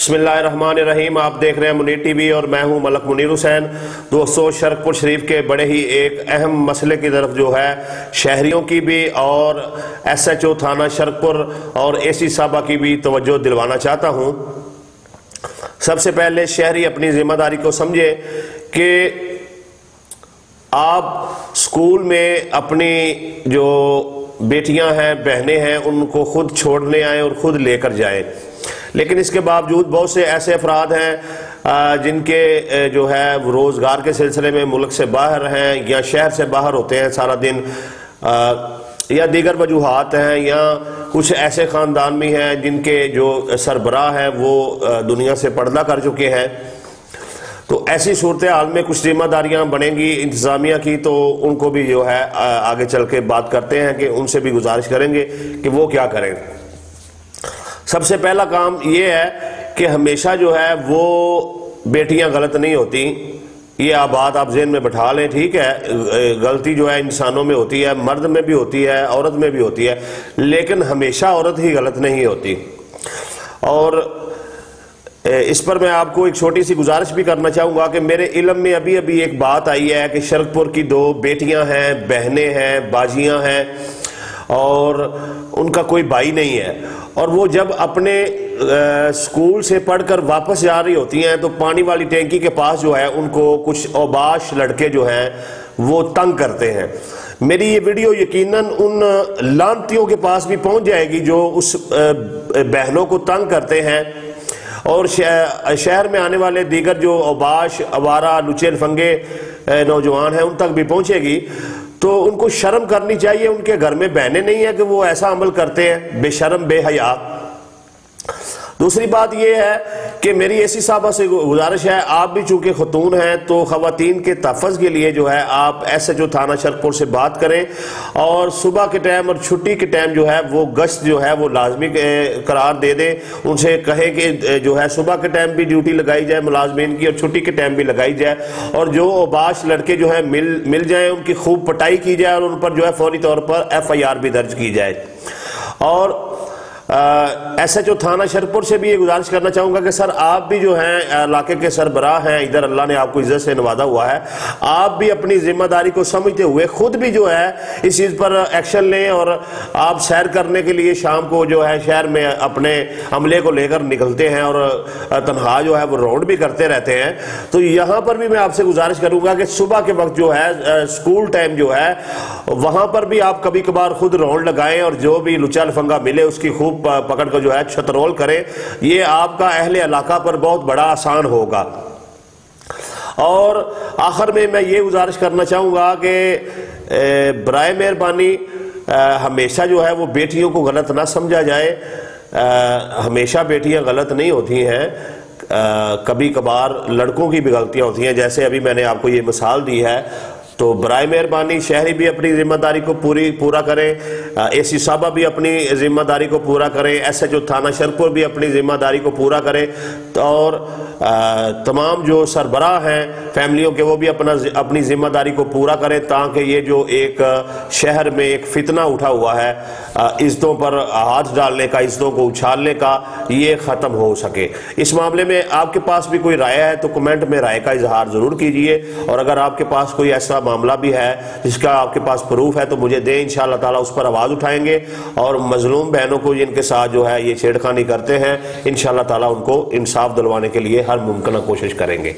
बिस्मिल्लाहिर्रहमानिर्रहीम। आप देख रहे हैं मुनीर टीवी और मैं हूं मलक मुनीर हुसैन। दोस्तों, शरकपुर शरीफ के बड़े ही एक अहम मसले की तरफ जो है शहरियों की भी और SHO थाना शरकपुर और AC साहबा की भी तवज्जो दिलवाना चाहता हूं। सबसे पहले शहरी अपनी जिम्मेदारी को समझे कि आप स्कूल में अपनी जो बेटियां हैं, बहनें हैं, उनको खुद छोड़ने आए और खुद लेकर जाएं। लेकिन इसके बावजूद बहुत से ऐसे अफराद हैं जिनके जो है रोज़गार के सिलसिले में मुल्क से बाहर हैं या शहर से बाहर होते हैं सारा दिन, या दीगर वजूहात हैं, या कुछ ऐसे ख़ानदान भी हैं जिनके जो सरबराह हैं वो दुनिया से पर्दा कर चुके हैं। तो ऐसी सूरत हाल में कुछ जिम्मेदारियां बनेंगी इंतज़ामिया की, तो उनको भी जो है आगे चल के बात करते हैं कि उनसे भी गुजारिश करेंगे कि वो क्या करें। सबसे पहला काम ये है कि हमेशा जो है वो बेटियां गलत नहीं होती। ये बात आप ज़हन में बैठा लें, ठीक है। गलती जो है इंसानों में होती है, मर्द में भी होती है, औरत में भी होती है, लेकिन हमेशा औरत ही गलत नहीं होती। और इस पर मैं आपको एक छोटी सी गुजारिश भी करना चाहूँगा कि मेरे इल्म में अभी अभी एक बात आई है कि शरकपुर की 2 बेटियां हैं, बहनें हैं, बाजियां हैं और उनका कोई भाई नहीं है, और वो जब अपने स्कूल से पढ़कर वापस जा रही होती हैं तो पानी वाली टैंकी के पास जो है उनको कुछ औबाश लड़के जो हैं वो तंग करते हैं। मेरी ये वीडियो यकीनन उन लानतियों के पास भी पहुंच जाएगी जो उस बहनों को तंग करते हैं, और शहर में आने वाले दीगर जो औबाश, अवारा, लुचे लफंगे नौजवान हैं उन तक भी पहुंचेगी। तो उनको शर्म करनी चाहिए, उनके घर में बहनें नहीं है कि वो ऐसा अमल करते हैं, बेशर्म बेहया। दूसरी बात यह है कि मेरी ऐसी साहबा से गुजारिश है, आप भी चूंकि खतून हैं तो खवातीन के तहफ़्फ़ुज़ के लिए जो है आप SHO थाना शरकपुर से बात करें, और सुबह के टाइम और छुट्टी के टाइम जो है वो गश्त जो है वो लाजमी करार दे दें। उनसे कहें कि जो है सुबह के टाइम भी ड्यूटी लगाई जाए मुलाजमीन की और छुट्टी के टाइम भी लगाई जाए, और जो औबाश लड़के जो है मिल जाए उनकी खूब पटाई की जाए और उन पर जो है फौरी तौर पर FIR भी दर्ज की जाए। और SHO थाना शरकपुर से भी ये गुजारिश करना चाहूँगा कि सर आप भी जो हैं इलाके के सरबराह हैं, इधर अल्लाह ने आपको इज्जत से नवाजा हुआ है, आप भी अपनी जिम्मेदारी को समझते हुए खुद भी जो है इस चीज़ पर एक्शन लें। और आप सैर करने के लिए शाम को जो है शहर में अपने अमले को लेकर निकलते हैं और तनहा जो है वो राउंड भी करते रहते हैं, तो यहाँ पर भी मैं आपसे गुजारिश करूँगा कि सुबह के वक्त जो है स्कूल टाइम जो है वहाँ पर भी आप कभी कभार खुद राउंड लगाएं और जो भी लुचा लफंगा मिले उसकी खूब पकड़ कर जो है छतरोल करें। ये आपका अहले इलाका पर बहुत बड़ा आसान होगा। और आखिर में मैं ये गुजारिश करना चाहूँगा कि बराए मेहरबानी हमेशा जो है वो बेटियों को गलत ना समझा जाए। हमेशा बेटियां गलत नहीं होती हैं, कभी कभार लड़कों की भी गलतियां होती हैं, जैसे अभी मैंने आपको ये मिसाल दी है। तो बराए मेहरबानी शहरी भी अपनी जिम्मेदारी को पूरा करें, AC साहबा भी अपनी जिम्मेदारी को पूरा करें, SHO थाना शरकपुर भी अपनी जिम्मेदारी को पूरा करें, और तमाम जो सरबराह हैं फैमिलियों के वो भी अपनी जिम्मेदारी को पूरा करें, ताकि ये जो एक शहर में एक फितना उठा हुआ है इज्जतों पर हाथ डालने का, इज्जतों को उछालने का, ये ख़त्म हो सके। इस मामले में आपके पास भी कोई राय है तो कमेंट में राय का इजहार ज़रूर कीजिए, और अगर आपके पास कोई ऐसा मामला भी है जिसका आपके पास प्रूफ है तो मुझे दें, इंशाअल्लाह ताला उस पर आवाज़ उठाएंगे, और मजलूम बहनों को जिनके साथ जो है ये छेड़खानी करते हैं इंशाअल्लाह ताला उनको इंसाफ दिलवाने के लिए हर मुमकिन कोशिश करेंगे।